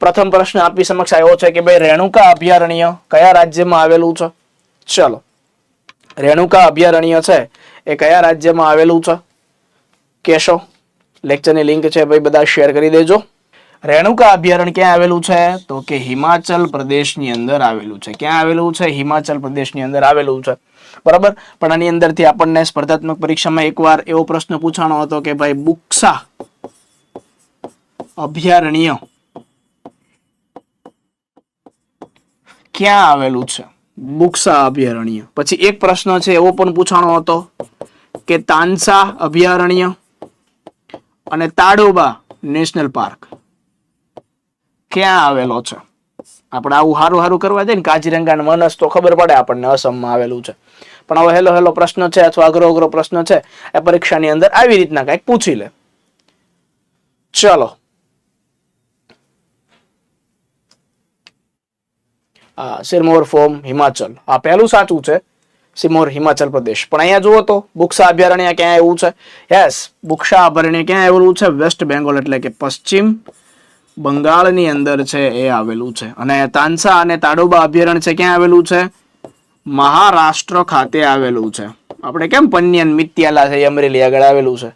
પ્રથમ પ્રશ્ન આપની સમક્ષ આવ્યો છે કે ભાઈ રેણુકા અભયારણ્ય કયા રાજ્યમાં આવેલું છે? ચલો, રેણુકા અભયારણ્ય છે એ કયા રાજ્યમાં આવેલું છે કહેશો? લેક્ચરની લિંક છે ભાઈ બધા શેર કરી દેજો. રેણુકા અભયારણ્ય ક્યાં આવેલું છે? તો કે હિમાચલ પ્રદેશની અંદર આવેલું છે. ક્યાં આવેલું છે? હિમાચલ પ્રદેશની અંદર આવેલું છે. બરાબર. પણ આની અંદરથી આપણને સ્પર્ધાત્મક પરીક્ષામાં એકવાર એવો પ્રશ્ન પૂછાણો હતો કે ભાઈ બુક્સા અભયારણ્ય ક્યાં આવેલું છે? બુક્સા અભયારણ્ય. પછી એક પ્રશ્ન છે એવો પણ પૂછાણો હતો કે તાનસા અભયારણ્ય અને તાડોબા નેશનલ પાર્ક ક્યાં આવેલો છે? આપણે આવું હારું કરવા જાય ને કાજીરંગા અને માનસ તો ખબર પડે આપણને અસમમાં આવેલું છે. પણ હવે હેલો પ્રશ્ન છે અથવા અઘરો પ્રશ્ન છે એ પરીક્ષાની અંદર આવી રીતના કંઈક પૂછી લે. ચલો, સિરમૌર ફોર્મ હિમાચલ, આ પહેલું સાચું છે, સિરમૌર હિમાચલ પ્રદેશ. પણ અહીંયા જુઓ તો બુક્સા અભયારણ્ય ક્યાં આવ્યું છે? યસ, બુક્સા અભયારણ્ય ક્યાં આવેલું છે? વેસ્ટ બેંગોલ એટલે કે પશ્ચિમ બંગાળની અંદર છે એ આવેલું છે. અને તાનસા અને તાડોબા અભયારણ્ય છે ક્યાં આવેલું છે? મહારાષ્ટ્ર ખાતે આવેલું છે. આપણે કેમ પન્યન મિત્યાલા છે અમરેલી આગળ આવેલું છે,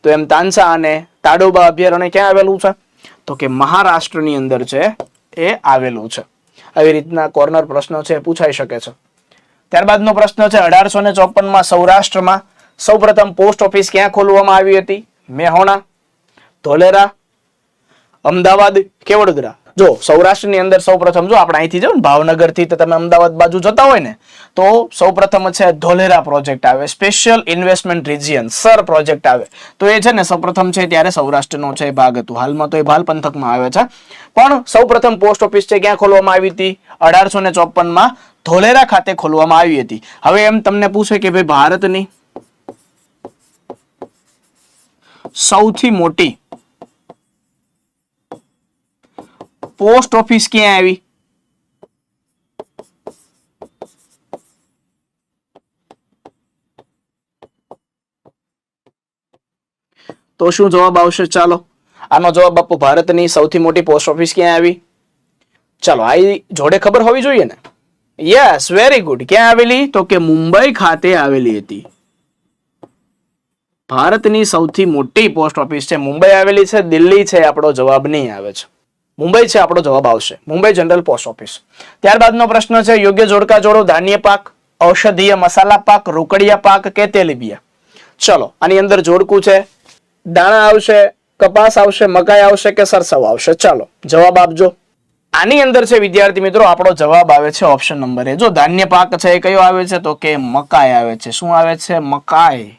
તો એમ તાનસા અને તાડોબા અભયારણ્ય ક્યાં આવેલું છે? તો કે મહારાષ્ટ્રની અંદર છે એ આવેલું છે. આવી રીતના કોર્નર પ્રશ્નો છે પૂછાઈ શકે છે. ત્યારબાદનો પ્રશ્ન છે 1854માં સૌરાષ્ટ્રમાં સૌપ્રથમ પોસ્ટ ઓફિસ ક્યાં ખોલવામાં આવી હતી? મેહોણા, ધોલેરા, અમદાવાદ કે વડોદરા? જો સૌરાષ્ટ્રની અંદર સૌપ્રથમ, જો આપણે અહીંથી જાવ ને ભાવનગર થી તમે અમદાવાદ બાજુ જતા હોય ને, તો સૌપ્રથમ છે ધોલેરા પ્રોજેક્ટ આવે, special investment region sir project આવે. તો એ છે ને સૌપ્રથમ છે ત્યારે સૌરાષ્ટ્રનો છે ભાગ હતું. હાલમાં તો એ ભાલ પંથકમાં આવે છે. પણ સૌપ્રથમ પોસ્ટ ઓફિસ છે ક્યાં ખોલવામાં આવી હતી? 1854માં ધોલેરા ખાતે ખોલવામાં આવી હતી. હવે એમ તમને પૂછે કે ભાઈ ભારતની સૌથી મોટી પોસ્ટ ઓફિસ ક્યાં આવી? તો શું જવાબ આવશે? ચાલો, આનો જવાબ આપો. ભારતની સૌથી મોટી પોસ્ટ ઓફિસ ક્યાં આવી? ચાલો, આ જોડે ખબર હોવી જોઈએ ને. Yes, very good. ક્યાં આવેલી? તો કે મુંબઈ ખાતે આવેલી હતી. ભારતની સૌથી મોટી પોસ્ટ ઓફિસ છે મુંબઈ આવેલી છે. દિલ્હી છે આપણો જવાબ નહીં આવે છે. મુંબઈ છે આપણો જવાબ આવશે. Mumbai general post office. ત્યારબાદનો પ્રશ્ન છે યોગ્ય જોડકા જોડો. ધાન્ય પાક, ઔષધીય મસાલા પાક, રોકડિયા પાક કે તેલીબિયા? ચલો, આની અંદર જોડકું છે. દાણા આવશે, કપાસ આવશે, મકાઈ આવશે કે સરસવ આવશે? ચાલો જવાબ આપજો. આની અંદર છે વિદ્યાર્થી મિત્રો આપણો જવાબ આવે છે ઓપ્શન નંબર એ. જો ધાન્ય પાક છે એ કયો આવે છે? તો કે મકાઈ આવે છે. શું આવે છે? મકાઈ.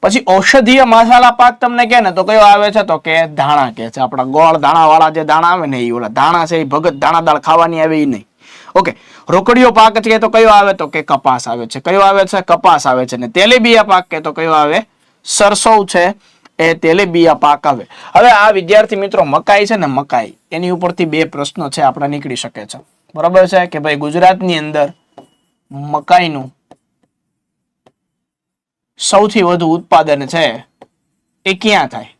પછી ઔષધીય મસાલા પાક તમને કહે ને તો કયો આવે છે? તો કે ધાણા કહે છે. આપણા ગોળ દાણા વાળા જે દાણા આવે ને એ ઓલા ધાણા છે, એ ભગત દાણા દાળ ખાવાની આવે એ નહીં. ઓકે. રોકડીયો પાક છે તો કયો આવે? તો કે કપાસ આવે છે. કયો આવે છે? કપાસ આવે છે. ને તેલીબિયા પાક કે તો કયો આવે? સરસવ છે એ તેલીબિયા પાક આવે. હવે આ વિદ્યાર્થી મિત્રો મકાઈ છે ને, મકાઈ, એની ઉપરથી બે પ્રશ્નો છે આપણા નીકળી શકે છે. બરાબર છે કે ભાઈ ગુજરાતની અંદર મકાઈનું સૌથી વધુ ઉત્પાદન છે એ ક્યાં થાય?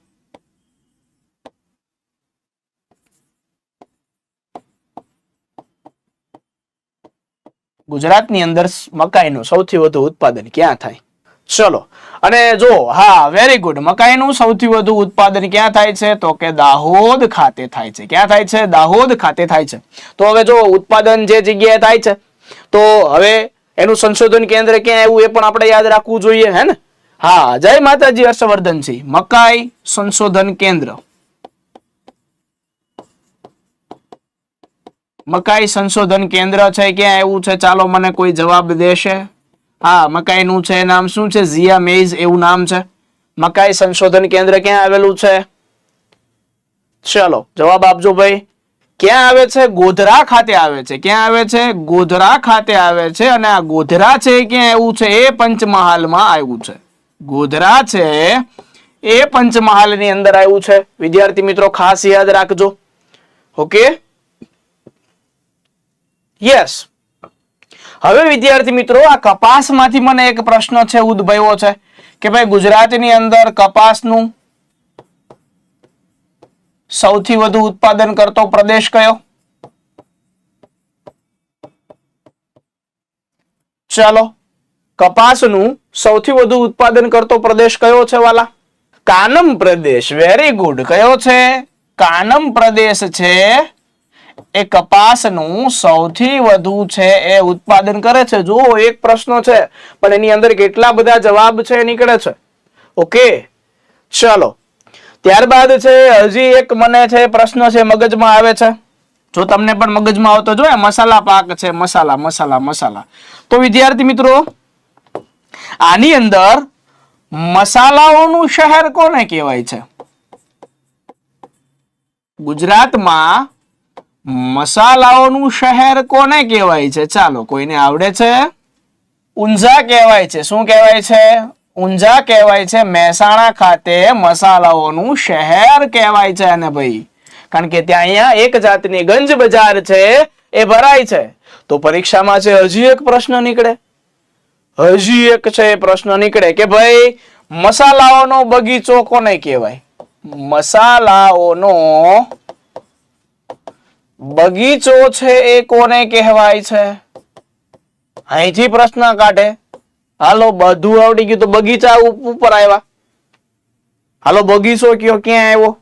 ગુજરાતની અંદર મકાઈનું સૌથી વધુ ઉત્પાદન ક્યાં થાય? ચલો, અને જો હા, વેરી ગુડ. મકાઈનું સૌથી વધુ ઉત્પાદન ક્યાં થાય છે? તો કે દાહોદ ખાતે થાય છે. ક્યાં થાય છે? દાહોદ ખાતે થાય છે. તો હવે જો ઉત્પાદન જે જગ્યાએ થાય છે, તો હવે એનું સંશોધન કેન્દ્ર ક્યાં આવ્યું એ પણ આપણે યાદ રાખવું જોઈએ, હે ને? હા, જય માતાજી હર્ષવર્ધનસિંહ. મકાઈ સંશોધન કેન્દ્ર, મકાઈ સંશોધન કેન્દ્ર છે ક્યાં આવ્યું છે? ચાલો મને કોઈ જવાબ દેશે? હા, મકાઈનું છે નામ શું છે? ઝિયા મેઇઝ એવું નામ છે. મકાઈ સંશોધન કેન્દ્ર ક્યાં આવેલું છે? ચલો જવાબ આપજો ભાઈ. ક્યાં આવે છે? ગોધરા ખાતે આવે છે. ક્યાં આવે છે? ગોધરા ખાતે આવે છે. અને આ ગોધરા છે ક્યાં આવ્યું છે? એ પંચમહાલમાં આવ્યું છે. ગોધરા છે એ પંચમહાલની અંદર આવ્યું છે. વિદ્યાર્થી મિત્રો ખાસ યાદ રાખજો. Okay, yes. હવે વિદ્યાર્થી મિત્રો આ કપાસમાંથી મને એક પ્રશ્ન છે ઉદ્ભવ્યો છે કે ભાઈ ગુજરાતની અંદર કપાસનું સૌથી વધુ ઉત્પાદન કરતો પ્રદેશ કયો? ચાલો, કપાસનું સૌથી વધુ ઉત્પાદન કરતો પ્રદેશ કયો છે વાલા? કાનમ પ્રદેશ. Very good. કયો છે? કાનમ પ્રદેશ છે એ કપાસનું સૌથી વધુ છે એ ઉત્પાદન કરે છે. જુઓ, એક પ્રશ્ન છે પણ એની અંદર કેટલા બધા જવાબ છે નીકળે છે. ઓકે, ચલો. ત્યારબાદ છે હજી એક મને છે પ્રશ્ન છે મગજમાં આવે છે. જો તમને પણ મગજમાં આવતો જો મસાલા પાક છે, મસાલા મસાલા મસાલા. તો વિદ્યાર્થી મિત્રો, આની અંદર મસાલાઓનું શહેર કોને કહેવાય છે? ગુજરાતમાં મસાલાઓનું શહેર કોને કહેવાય છે? ચાલો, કોઈને આવડે છે? ઊંઝા કહેવાય છે. શું કહેવાય છે? ઊંઝા કહેવાય છે. મહેસાણા ખાતે મસાલાઓનું શહેર કહેવાય છે. અને ભાઈ, કારણ કે ત્યાં અહીંયા એક જાતની ગંજ બજાર છે એ ભરાય છે. તો પરીક્ષામાં છે હજી એક પ્રશ્ન નીકળે, હજી એક છે પ્રશ્ન નીકળે કે ભાઈ મસાલાઓનો બગીચો કોને કહેવાય? મસાલાઓનો બગીચો છે એ કોને કહેવાય છે? અહીંથી પ્રશ્ન કાઢે. હાલો, બધું આવડી ગયું તો બગીચા ઉપર આવ્યા. હાલો, બગીચો કયો, ક્યાં આવ્યો?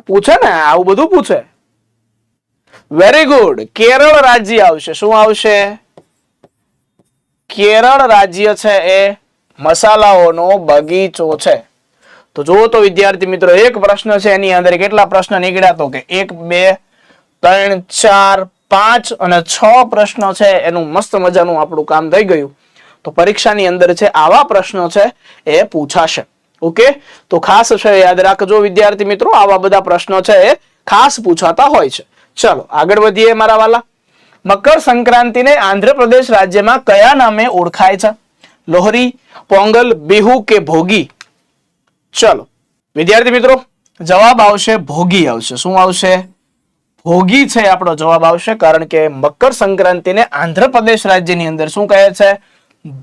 પૂછે ને, આવું બધું પૂછે. Very good. કેરળ રાજ્ય આવશે. શું આવશે? કેરળ રાજ્ય છે એ મસાલાઓનો બગીચો છે. તો જુઓ તો વિદ્યાર્થી મિત્રો, એક પ્રશ્ન છે એની અંદર કેટલા પ્રશ્ન નીકળ્યા? તો કે 1 2 3 4 5 અને 6 પ્રશ્નો છે. એનું મસ્ત મજાનું આપણું કામ થઈ ગયું. તો પરીક્ષાની અંદર છે આવા પ્રશ્નો છે એ પૂછાશે. ઓકે, તો ખાસ છે યાદ રાખજો વિદ્યાર્થી મિત્રો, આવા બધા પ્રશ્નો છે એ ખાસ પૂછાતા હોય છે. ચલો આગળ વધીએ મારા વાલા. મકર સંક્રાંતિને આંધ્રપ્રદેશ રાજ્યમાં કયા નામે ઓળખાય છે? લોહરી, પોંગલ, બિહુ કે ભોગી? ચલો વિદ્યાર્થી મિત્રો, જવાબ આવશે ભોગી આવશે. શું આવશે? ભોગી છે આપણો જવાબ આવશે. કારણ કે મકર સંક્રાંતિને આંધ્રપ્રદેશ રાજ્યની અંદર શું કહે છે?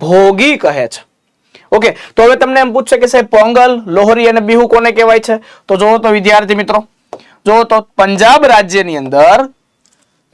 ભોગી કહે છે. ઓકે, તો હવે તમને એમ પૂછશે કે સાહેબ પોંગલ, લોહરી અને બિહુ કોને કહેવાય છે? તો જોવો તો વિદ્યાર્થી મિત્રો, જો તો પંજાબ રાજ્યની અંદર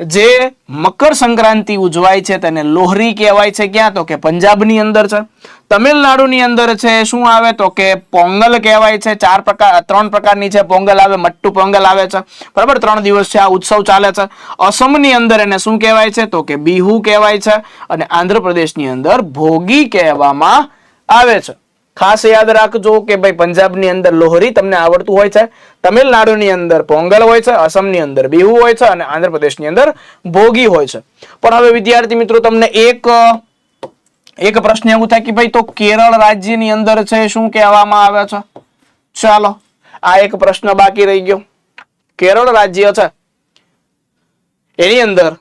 જે મકર સંક્રાંતિ ઉજવાય છે તેને લોહરી કહેવાય છે. ક્યાં? તો કે પંજાબની અંદર છે. તમિલનાડુની અંદર છે શું આવે? તો કે પોંગલ કહેવાય છે. 3 પ્રકારની છે પોંગલ આવે. મટ્ટુ પોંગલ આવે છે, બરાબર. 3 દિવસ છે આ ઉત્સવ ચાલે છે. અસમની અંદર એને શું કહેવાય છે? તો કે બિહુ કહેવાય છે. અને આંધ્રપ્રદેશની અંદર ભોગી કહેવામાં આવે છે. ખાસ યાદ રાખજો કે ભાઈ પંજાબની અંદર લોહરી તમને આવડતું હોય છે, તમિલનાડુની અંદર પોંગલ હોય છે, અસમની અંદર બિહુ હોય છે અને આંધ્રપ્રદેશની અંદર ભોગી હોય છે. પણ હવે વિદ્યાર્થી મિત્રો તમને એક પ્રશ્ન એવું થાય કે ભાઈ તો કેરળ રાજ્યની અંદર છે શું કહેવામાં આવે છે? ચાલો, આ એક પ્રશ્ન બાકી રહી ગયો. કેરળ રાજ્ય છે એની અંદર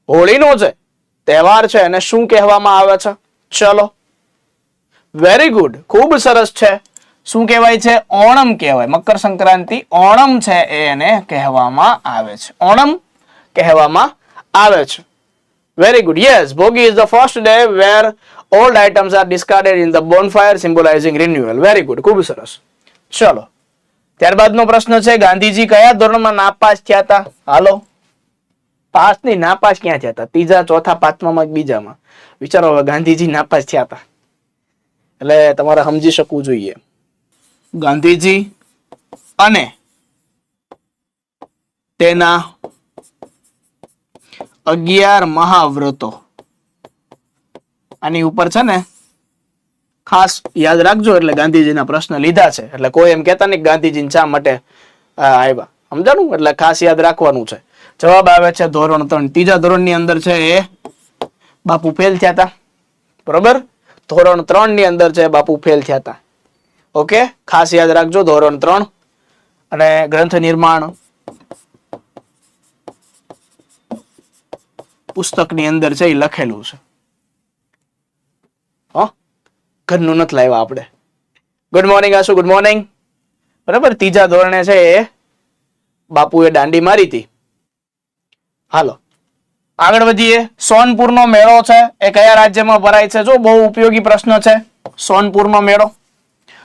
હોળીનો છે તહેવાર છે એને શું કહેવામાં આવે છે? ચલો, વેરી ગુડ, ખૂબ સરસ છે. શું કહેવાય છે? ઓણમ કહેવાય. મકર સંક્રાંતિ ઓણમ છે એને કહેવામાં આવે છે. ઓણમ કહેવામાં આવે છે. Very good. Yes, Bhogi is the first day where old items are discarded in the bonfire symbolizing renewal. Very good, ખૂબ સરસ. ચલો, ત્યારબાદનો પ્રશ્ન છે ગાંધીજી કયા ધોરણમાં નાપાસ થયા હતા? હાલો, પાસ નહીં, નાપાસ ક્યાં થયા હતા? 3જા, 4થા, 5મામાં, બીજામાં. વિચારો, હવે ગાંધીજી નાપાસ થયા હતા એટલે તમારે સમજી શકવું જોઈએ. ગાંધીજી અને તેના 11 મહાવ્રતો, આની ઉપર છે ને ખાસ યાદ રાખજો. એટલે ગાંધીજીના પ્રશ્ન લીધા છે એટલે કોઈ એમ કહેતા નહીં ગાંધીજીને શા માટે આવ્યા, સમજાણું? એટલે ખાસ યાદ રાખવાનું છે. જવાબ આવે છે ધોરણ 3. 3જા ધોરણની અંદર છે એ બાપુ ફેલ થયા હતા, બરોબર. ધોરણ 3 ની અંદર છે બાપુ ફેલ થયા હતા. ઓકે, ખાસ યાદ રાખજો ધોરણ 3. અને ગ્રંથ નિર્માણ પુસ્તકની અંદર છે એ લખેલું છે. ઘરનું નથી લાવ્યા આપણે. Good morning Ashu, good morning. બરાબર, 3જા ધોરણે છે એ બાપુએ દાંડી મારી હતી. હાલો આગળ વધીએ. સોનપુરનો મેળો છે એ કયા રાજ્યમાં ભરાય છે? જો બહુ ઉપયોગી પ્રશ્ન છે. સોનપુરનો મેળો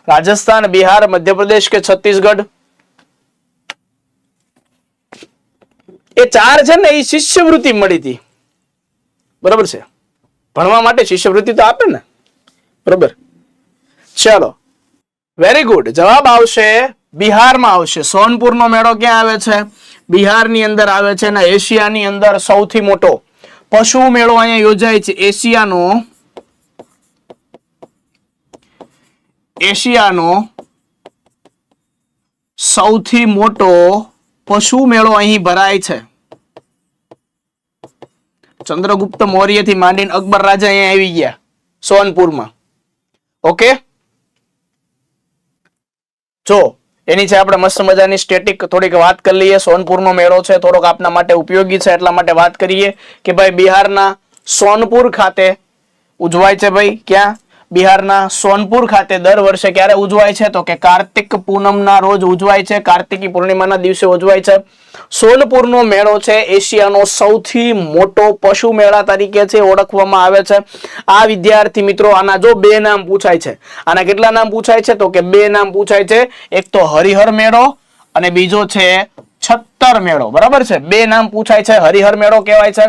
રાજસ્થાન, બિહાર, મધ્યપ્રદેશ કે છત્તીસગઢ? એ 4 છે ને એ શિષ્યવૃત્તિ મળી હતી, બરાબર છે, ભણવા માટે શિષ્યવૃત્તિ તો આપે ને, બરાબર. ચલો વેરી ગુડ. જવાબ આવશે બિહારમાં આવશે. સોનપુરનો મેળો ક્યાં આવે છે? બિહારની અંદર આવે છે, અને એશિયાની અંદર સૌથી મોટો પશુ મેળો અહીંયા યોજાય છે. એશિયાનો સૌથી મોટો પશુ મેળો અહીં ભરાય છે. ચંદ્રગુપ્ત મૌર્ય થી માંડીને અકબર રાજા અહીંયા આવી ગયા સોનપુરમાં. ઓકે, જો એની છે આપણે મસ્ત મજાની સ્ટેટિક થોડીક વાત કરી લઈએ. સોનપુરનો મેળો છે, થોડોક આપના માટે ઉપયોગી છે એટલા માટે વાત કરીએ કે ભાઈ બિહારના સોનપુર ખાતે ઉજવાય છે. ભાઈ ક્યાં? બિહારના સોનપુર ખાતે દર વર્ષે ક્યારે ઉજવાય છે? તો કે કાર્તિક પૂનમના રોજ ઉજવાય છે, કાર્તિકી પૂર્ણિમાના દિવસે ઉજવાય છે. સોનપુરનો મેળો છે એશિયાનો સૌથી મોટો પશુ મેળા તરીકે છે ઓળખવામાં આવે છે. આ વિદ્યાર્થી મિત્રો આના જો 2 નામ પૂછાય છે. આના કેટલા નામ પૂછાય છે? તો કે 2 નામ પૂછાય છે. એક તો હરિહર મેળો અને બીજો છે છત્તર મેળો. બરાબર છે, 2 નામ પૂછાય છે. હરિહર મેળો કહેવાય છે,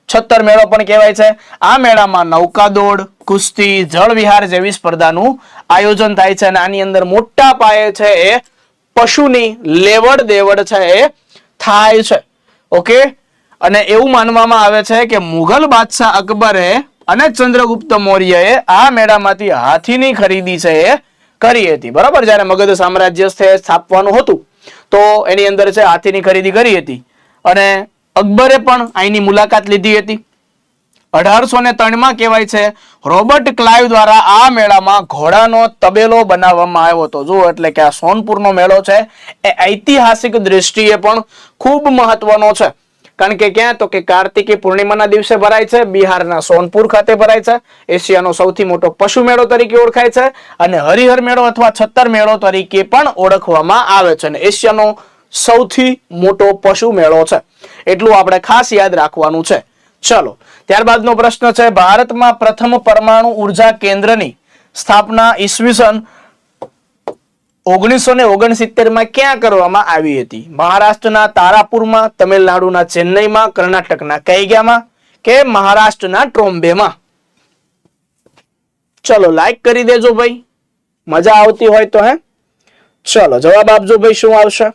છત્તર મેળો પણ કહેવાય છે. આ મેળામાં નૌકાદોડ, કુસ્તી, જળ વિહાર જેવી સ્પર્ધાનું આયોજન થાય છે, અને આની અંદર મોટા પાયે છે એ પશુની લેવડ દેવડ છે એ થાય છે. ઓકે, અને એવું માનવામાં આવે છે કે મુઘલ બાદશાહ અકબરે અને ચંદ્રગુપ્ત મૌર્યએ આ મેળામાંથી હાથીની ખરીદી છે એ કરી હતી. બરાબર, જ્યારે મગધ સામ્રાજ્ય સ્થાપવાનું હતું તો એની અંદર છે હાથીની ખરીદી કરી હતી, અને અકબરે પણ અહીંની મુલાકાત લીધી હતી. 1803 માં કહેવાય છે રોબર્ટ ક્લાઇવ દ્વારા આ મેળામાં ઘોડાનો તબેલો બનાવવામાં આવ્યો હતો. જો એટલે કે આ સોનપુરનો મેળો છે એ ઐતિહાસિક દ્રષ્ટિએ પણ ખૂબ મહત્વનો છે. કારણ કે ક્યાં? તો કે કાર્તિકી પૂર્ણિમાના દિવસે ભરાય છે, બિહારના સોનપુર ખાતે ભરાય છે, એશિયાનો સૌથી મોટો પશુ મેળો તરીકે ઓળખાય છે, અને હરિહર મેળો અથવા છત્તર મેળો તરીકે પણ ઓળખવામાં આવે છે, અને એશિયાનો સૌથી મોટો પશુ મેળો છે. એટલું આપણે ખાસ યાદ રાખવાનું છે. ચલો, ત્યારબાદનો પ્રશ્ન છે, ભારતમાં પ્રથમ પરમાણુ ઉર્જા કેન્દ્રની સ્થાપના ઈસવીસન 1969 માં ક્યાં કરવામાં આવી હતી? મહારાષ્ટ્રના તારાપુરમાં, તમિલનાડુના ચેન્નઈમાં, કર્ણાટકના કૈગામાં કે મહારાષ્ટ્રના ટ્રોમ્બેમાં? ચલો લાઈક કરી દેજો ભાઈ, મજા આવતી હોય તો. ચલો જવાબ આપજો ભાઈ, શું આવશે?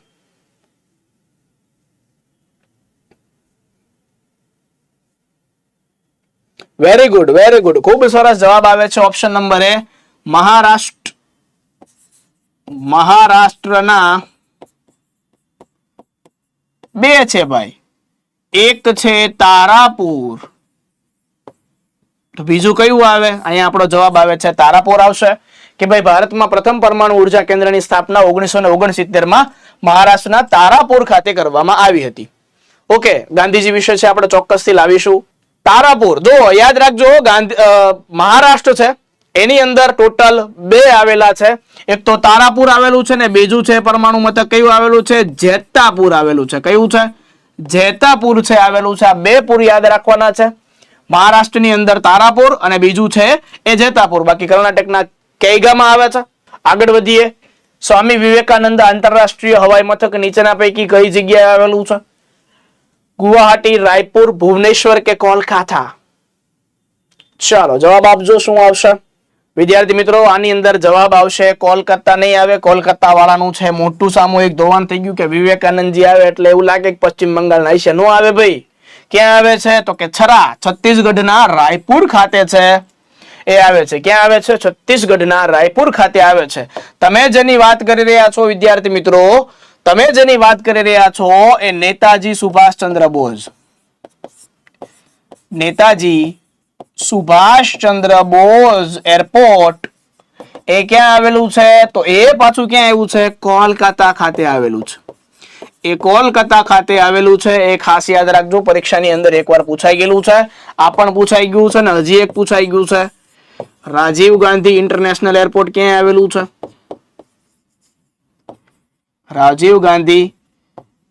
વેરી ગુડ, વેરી ગુડ, ખૂબ સરસ જવાબ આવે છે. ઓપ્શન નંબર એ મહારાષ્ટ્રના 2 છે ભાઈ. એક છે તારાપુર, તો બીજું કયું આવે? અહીંયા આપણો જવાબ આવે છે તારાપુર આવશે. કે ભાઈ ભારતમાં પ્રથમ પરમાણુ ઉર્જા કેન્દ્રની સ્થાપના 1969 માં મહારાષ્ટ્રના તારાપુર ખાતે કરવામાં આવી હતી. ઓકે, ગાંધીજી વિશે છે આપણે ચોક્કસથી લાવીશું. તારાપુર જો યાદ રાખજો, મહારાષ્ટ્ર છે એની અંદર ટોટલ 2 આવેલા છે. એક તો તારાપુર આવેલું છે ને બીજું છે પરમાણુ મથક કયું આવેલું છે? જેતાપુર આવેલું છે. કયું છે? જેતાપુર છે આવેલું છે. આ 2 પુર યાદ રાખવાના છે. મહારાષ્ટ્રની અંદર તારાપુર અને બીજું છે એ જેતાપુર. બાકી કર્ણાટકના કૈગામાં આવે છે. આગળ વધીએ. સ્વામી વિવેકાનંદ આંતરરાષ્ટ્રીય હવાઈ મથક નીચેના પૈકી કઈ જગ્યાએ આવેલું છે? ગુવાહાટી, રાયપુર, ભુવનેશ્વર કે કોલકાતા? ચાલો જવાબ આપજો, શું આવશે? વિદ્યાર્થી મિત્રો આની અંદર જવાબ આવશે કોલકાતા નહીં આવે. કોલકાતા વાળાનું છે મોટું સામૂહિક ધોવાણ થઈ ગયું કે વિવેકાનંદજી આવે એટલે એવું લાગે કે પશ્ચિમ બંગાળના હશે. નો આવે ભાઈ. ક્યાં આવે છે? તો કે છરા, છત્તીસગઢના રાયપુર ખાતે છે એ આવે છે. ક્યાં આવે છે? છત્તીસગઢના રાયપુર ખાતે આવે છે. તમે જેની વાત કરી રહ્યા છો વિદ્યાર્થી મિત્રો, તમે જેની વાત કરી રહ્યા છો એ નેતાજી સુભાષચંદ્ર બોઝ. નેતાજી સુભાષચંદ્ર બોઝ એરપોર્ટ એ ક્યાં આવેલું છે? તો એ પાછું ક્યાં આવ્યું છે? કોલકાતા ખાતે આવેલું છે. એ કોલકાતા ખાતે આવેલું છે. એ ખાસ યાદ રાખજો, પરીક્ષાની અંદર એકવાર પૂછાઈ ગયેલું છે. આ પણ પૂછાઈ ગયું છે ને હજી એક પૂછાઈ ગયું છે. રાજીવ ગાંધી ઇન્ટરનેશનલ એરપોર્ટ ક્યાં આવેલું છે? રાજીવ ગાંધી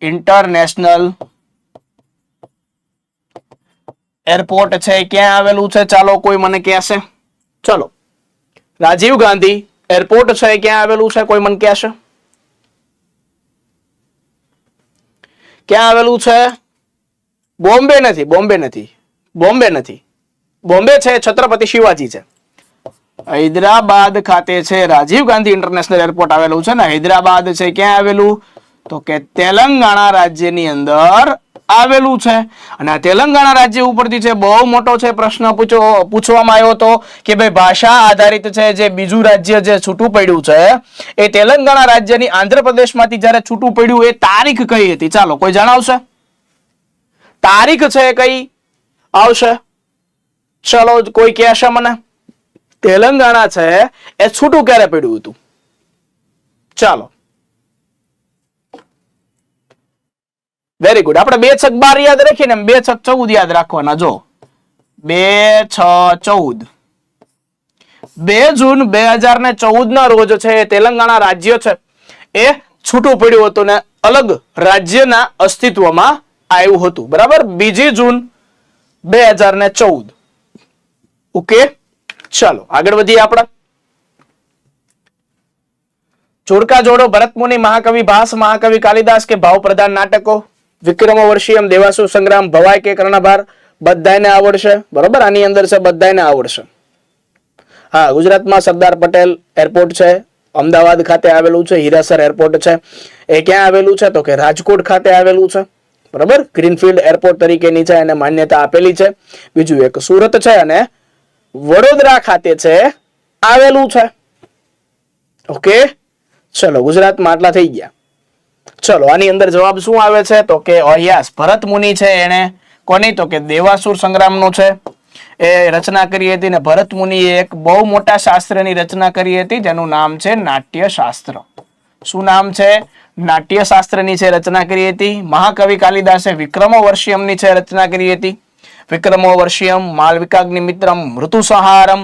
ઇન્ટરનેશનલ એરપોર્ટ છે ક્યાં આવેલું છે? ચાલો કોઈ મને કહેશે. ચલો રાજીવ ગાંધી એરપોર્ટ છે ક્યાં આવેલું છે? કોઈ મને કહેશે ક્યાં આવેલું છે? બોમ્બે નથી, બોમ્બે નથી, બોમ્બે નથી. બોમ્બે છે છત્રપતિ શિવાજી છે. હૈદરાબાદ ખાતે છે રાજીવ ગાંધી ઇન્ટરનેશનલ એરપોર્ટ આવેલું છે ને. હૈદરાબાદ છે ક્યાં આવેલું? તો કે તેલંગાણા રાજ્યની અંદર આવેલું છે. અને આ તેલંગાણા રાજ્ય ઉપરથી છે બહુ મોટો છે પ્રશ્ન પૂછવામાં આવ્યો હતો કે ભાઈ ભાષા આધારિત છે જે બીજું રાજ્ય જે છૂટું પડ્યું છે એ તેલંગાણા રાજ્યની આંધ્રપ્રદેશમાંથી જ્યારે છૂટું પડ્યું એ તારીખ કઈ હતી? ચાલો કોઈ જણાવશે? તારીખ છે કઈ આવશે? ચલો કોઈ કહેશે મને. તેલંગાણા છે એ છૂટું ક્યારે પડ્યું હતું? ચાલો, વેરી ગુડ. આપણે 2 છક 12 યાદ રાખીએ ને 2 છક 14 યાદ રાખવાના. જો 2 6 14 2 જૂન 2014 ના રોજ છે તેલંગાણા રાજ્ય છે એ છૂટું પડ્યું હતું ને અલગ રાજ્યના અસ્તિત્વમાં આવ્યું હતું. બરાબર, 2 જૂન 2014. ઓકે, ચાલો આગળ વધીએ. આપણે જોડકા જોડો ભરતમુનિ, મહાકવિ ભાસ, મહાકવિ કાલિદાસ કે ભાવ પ્રધાન નાટકો, વિક્રમવર્ષિયમ, દેવાસુર સંગ્રામ, ભવાઈ કે કર્ણભાર, બધાને આવડશે. બરોબર, આની અંદર છે બધાને આવડશે. હા, ગુજરાતમાં સરદાર પટેલ એરપોર્ટ છે, અમદાવાદ ખાતે આવેલું છે. હીરાસર એરપોર્ટ છે એ ક્યાં આવેલું છે? તો કે રાજકોટ ખાતે આવેલું છે. બરાબર, ગ્રીનફિલ્ડ એરપોર્ટ તરીકેની છે એને માન્યતા આપેલી છે. બીજું એક સુરત છે અને વડોદરા ખાતે છે આવેલું છે. ઓકે, ચલો ગુજરાતમાં આટલા થઈ ગયા. ચલો આની અંદર જવાબ શું આવે છે? તો કે યસ, ભરત મુનિ છે એને કોની? તો કે દેવાસુર સંગ્રામનો છે એ રચના કરી હતી. ને ભરત મુનિએ એક બહુ મોટા શાસ્ત્રની રચના કરી હતી જેનું નામ છે નાટ્યશાસ્ત્ર. શું નામ છે? નાટ્યશાસ્ત્રની છે રચના કરી હતી. મહાકવિ કાલિદાસે વિક્રમવર્ષિયમની છે રચના કરી હતી. વિક્રમોવર્ષિયમ, માલવિકાગ્નિમિત્રમ, ઋતુસંહારમ,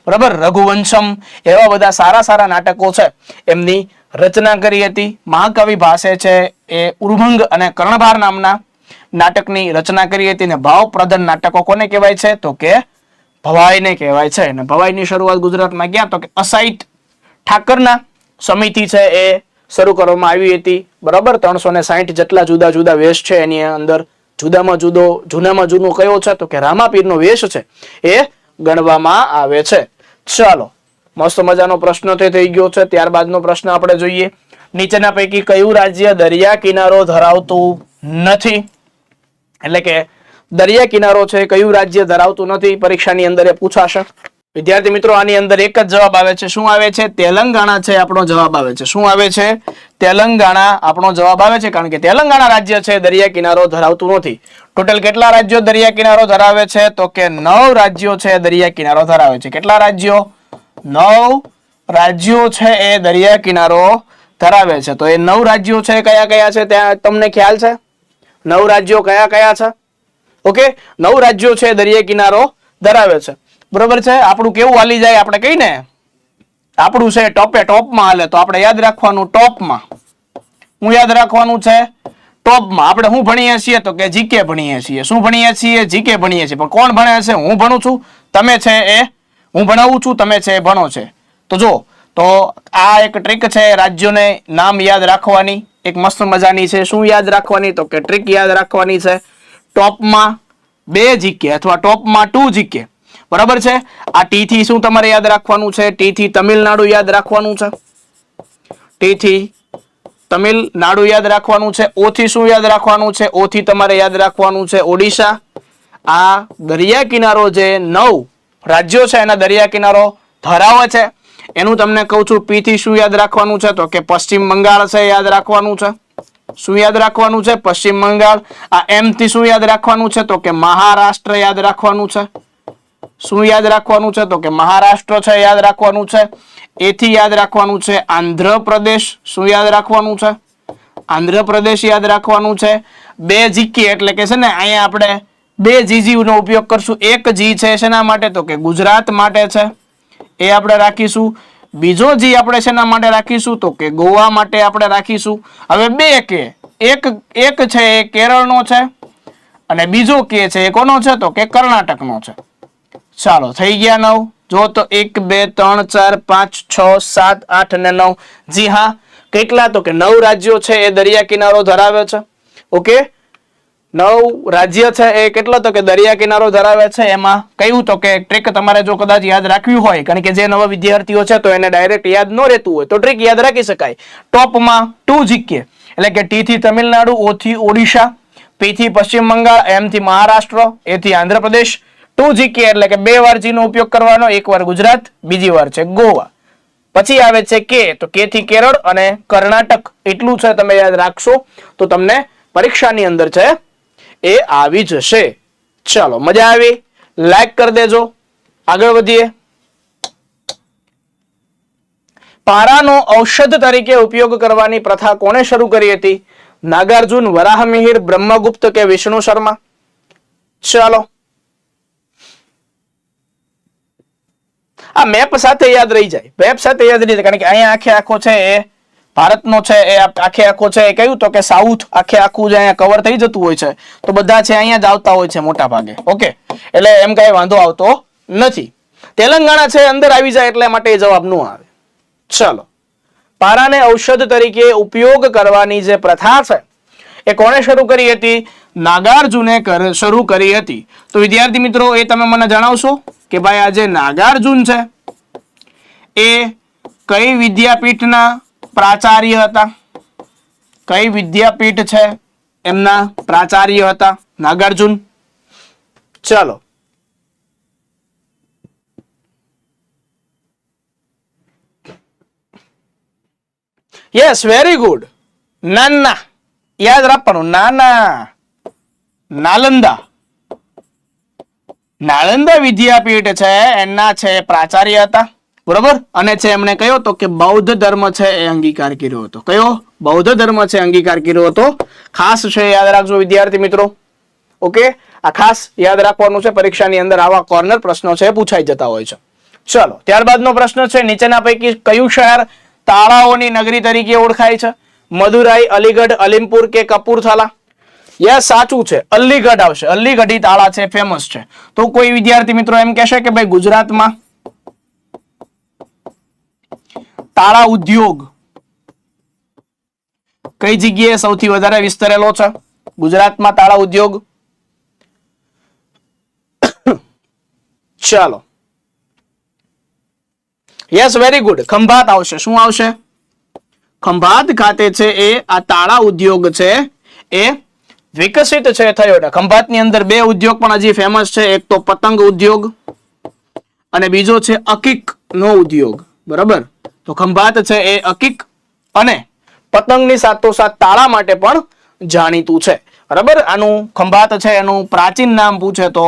બરાબર, રઘુવંશમ, એવા બધા સારા સારા નાટકો છે એમની રચના કરી હતી. મહાકવિ ભાસે છે એ ઉર્ભંગ અને કર્ણભાર નામના નાટકની રચના કરી હતી. ને ભાવપ્રધાન નાટકો કોને કહેવાય છે? તો કે ભવાઈને કહેવાય છે. અને ભવાઈની શરૂઆત ગુજરાતમાં ક્યાં? તો કે અસાઈટ ઠાકરના સમિતિ છે એ શરૂ કરવામાં આવી હતી. બરાબર, 360 જેટલા જુદા જુદા વેશ છે એની અંદર. જૂનામાં જૂનો કયો છે? તો કે રામાપીરનો વેશ છે એ ગણવામાં આવે છે. ચાલો, મસ્ત મજાનો પ્રશ્ન થઈ ગયો છે. ત્યારબાદનો પ્રશ્ન આપણે જોઈએ. નીચેના પૈકી કયું રાજ્ય દરિયા કિનારો ધરાવતું નથી? એટલે કે દરિયા કિનારો છે કયું રાજ્ય ધરાવતું નથી? પરીક્ષાની અંદર એ પૂછાશે. વિદ્યાર્થી મિત્રો, આની અંદર એક જ જવાબ આવે છે. શું આવે છે? તેલંગાણા છે આપણો જવાબ આવે છે. શું આવે છે? તેલંગાણા આપણો જવાબ આવે છે. કારણ કે તેલંગાણા રાજ્ય છે દરિયા કિનારો ધરાવતું નથી. ટોટલ કેટલા રાજ્યો દરિયા કિનારો ધરાવે છે? તો કે 9 રાજ્યો છે દરિયા કિનારો ધરાવે છે. કેટલા રાજ્યો? 9 રાજ્યો છે એ દરિયા કિનારો ધરાવે છે. તો એ 9 રાજ્યો છે કયા કયા છે ત્યાં તમને ખ્યાલ છે? 9 રાજ્યો કયા કયા છે? ઓકે, 9 રાજ્યો છે દરિયા કિનારો ધરાવે છે. બરોબર છે. આપણું કેવું હાલી જાય? આપણે કહીને આપણું છે ટોપમાં હાલે તો આપણે યાદ રાખવાનું ટોપમાં. હું યાદ રાખવાનું છે ટોપમાં. આપણે શું ભણીએ છીએ? તો કે જીકે ભણીએ છીએ. શું ભણીએ છીએ? જીકે ભણીએ છીએ. પણ કોણ ભણે છે? હું ભણું છું, તમે છે એ હું ભણાવું છું, તમે છે એ ભણો છે. તો જો, તો આ એક ટ્રીક છે રાજ્યોને નામ યાદ રાખવાની, એક મસ્ત મજાની છે. શું યાદ રાખવાની? તો કે ટ્રીક યાદ રાખવાની છે. ટોપમાં 2 જીકે અથવા ટોપમાં 2 જીકે. બરાબર છે. આ ટી થી શું તમારે યાદ રાખવાનું છે? ટી થી તમિલનાડુ યાદ રાખવાનું છે. ટી થી તમિલનાડુ યાદ રાખવાનું છે. ઓ થી શું યાદ રાખવાનું છે? ઓ થી તમારે યાદ રાખવાનું છે ઓડિશા. આ દરિયા કિનારો જે 9 રાજ્યો છે એના દરિયા કિનારો ધરાવે છે એનું તમને કહું છું. પી થી શું યાદ રાખવાનું છે? તો કે પશ્ચિમ બંગાળ છે યાદ રાખવાનું છે. શું યાદ રાખવાનું છે? પશ્ચિમ બંગાળ. આ એમ થી શું યાદ રાખવાનું છે? તો કે મહારાષ્ટ્ર યાદ રાખવાનું છે. શું યાદ રાખવાનું છે? તો કે મહારાષ્ટ્ર છે યાદ રાખવાનું છે. એથી યાદ રાખવાનું છે આંધ્રપ્રદેશ. શું યાદ રાખવાનું છે? આંધ્રપ્રદેશ યાદ રાખવાનું છે. 2 જીકે એટલે કે છે ને અહીંયા આપણે 2 જીજી નો ઉપયોગ કરશું. એક જી છે શેના માટે? તો કે ગુજરાત માટે છે, એ આપણે રાખીશું. બીજો જી આપણે શેના માટે રાખીશું? તો કે ગોવા માટે આપણે રાખીશું. હવે 2 કે એક છે એ કેરળનો છે અને બીજો કે છે એ કોનો છે? તો કે કર્ણાટકનો છે. ચાલો, થઈ ગયા 9. જો તો 1 2 3 4 5 6 7 8 અને 9. જી હા, કેટલા? તો કે 9 રાજ્યો છે એ દરિયા કિનારો ધરાવે છે. ઓકે, 9 રાજ્ય છે એ કેટલો તો કે દરિયા કિનારો ધરાવે છે. એમાં કયું તો કે ટ્રીક તમારે જો કદાચ યાદ રાખવી હોય, કારણ કે જે નવા વિદ્યાર્થીઓ છે તો એને ડાયરેક્ટ યાદ ન રહેતું હોય તો ટ્રીક યાદ રાખી શકાય. ટોપમાં 2 જીકે એટલે કે ટી થી તમિલનાડુ, ઓ થી ઓડિશા, પી થી પશ્ચિમ બંગાળ, એમ થી મહારાષ્ટ્ર, એ થી આંધ્રપ્રદેશ. 2 જીકે એટલે કે 2 વાર જી નો ઉપયોગ કરવાનો, એક વાર ગુજરાત, બીજી વાર છે ગોવા. પછી આવે છે કે, તો કે થી કેરળ અને કર્ણાટક. એટલું છે તમે યાદ રાખશો તો તમને પરીક્ષાની અંદર છે એ આવી જશે. ચાલો, મજા આવી? લાઈક કરી દેજો. આગળ વધીએ. પારાનો ઔષધ તરીકે ઉપયોગ કરવાની પ્રથા કોણે શરૂ કરી હતી? નાગાર્જુન, વરાહમિહિર, બ્રહ્મગુપ્ત કે વિષ્ણુ શર્મા? ચાલો, આ મેપ સાથે યાદ રહી જાય, મેપ સાથે યાદ રહી જાય, કારણ કે અહીંયા આખે આખો છે એ ભારતનો છે, એ આખે આખો છે એ કયું તો કે સાઉથ આખે આખું જે અહીંયા કવર થઈ જતું હોય છે તો બધા છે અહીંયા જ આવતા હોય છે મોટા ભાગે. ઓકે, એટલે એમ કઈ વાંધો આવતો નથી. તેલંગાણા છે અંદર આવી જાય એટલે માટે એ જવાબ ન આવે. ચલો, પારાને ઔષધ તરીકે ઉપયોગ કરવાની જે પ્રથા છે એ કોણે શરૂ કરી હતી? નાગાર્જુને શરૂ કરી હતી. તો વિદ્યાર્થી મિત્રો એ તમે મને જણાવશો કે ભાઈ આ જે નાગાર્જુન છે એ કઈ વિદ્યાપીઠના પ્રાચાર્ય હતા? કઈ વિદ્યાપીઠ છે એમના પ્રાચાર્ય હતા નાગાર્જુન? ચાલો, યસ, વેરી ગુડ. નાના યાદ રાખવાનું, નાના નાલંદા. નાલંદા વિદ્યાપીઠ છે એના છે પ્રાચાર્ય હતા, બરોબર. અને છે એમણે કયો તો કે બૌદ્ધ ધર્મ છે એ અંગીકાર કર્યો હતો. કયો? બૌદ્ધ ધર્મ છે અંગીકાર કર્યો હતો. ખાસ છે યાદ રાખજો વિદ્યાર્થી મિત્રો. ઓકે, આ ખાસ યાદ રાખવાનું છે, પરીક્ષાની અંદર આવા કોર્નર પ્રશ્નો છે પૂછાઈ જતા હોય છે. ચલો, ત્યારબાદનો પ્રશ્ન છે, નીચેના પૈકી કયું શહેર તાળાઓની નગરી તરીકે ઓળખાય છે? મદુરાઈ, અલીગઢ, અલીમપુર કે કપૂરથલા? યસ, સાચું છે, અલીગઢ આવશે. અલીગઢી તાળા છે ફેમસ છે. તો કોઈ વિદ્યાર્થી મિત્રો એમ કહેશે કે ભાઈ ગુજરાતમાં તાળા ઉદ્યોગ કઈ જગ્યાએ સૌથી વધારે વિસ્તરેલો છે? ગુજરાતમાં તાળા ઉદ્યોગ. ચાલો, યસ, વેરી ગુડ, ખંભાત આવશે. શું આવશે? ખંભાત ખાતે છે એ આ તાળા ઉદ્યોગ છે એ વિકસિત છે થયો. ખંભાતની અંદર 2 ઉદ્યોગ પણ હજી ફેમસ છે, એક તો પતંગ ઉદ્યોગ અને બીજો છે અકીક નો ઉદ્યોગ, બરાબર. તો ખંભાત છે એ અકીક અને પતંગની સાથોસાથ તાળા માટે પણ જાણીતું છે, બરાબર. આનું ખંભાત છે એનું પ્રાચીન નામ પૂછે તો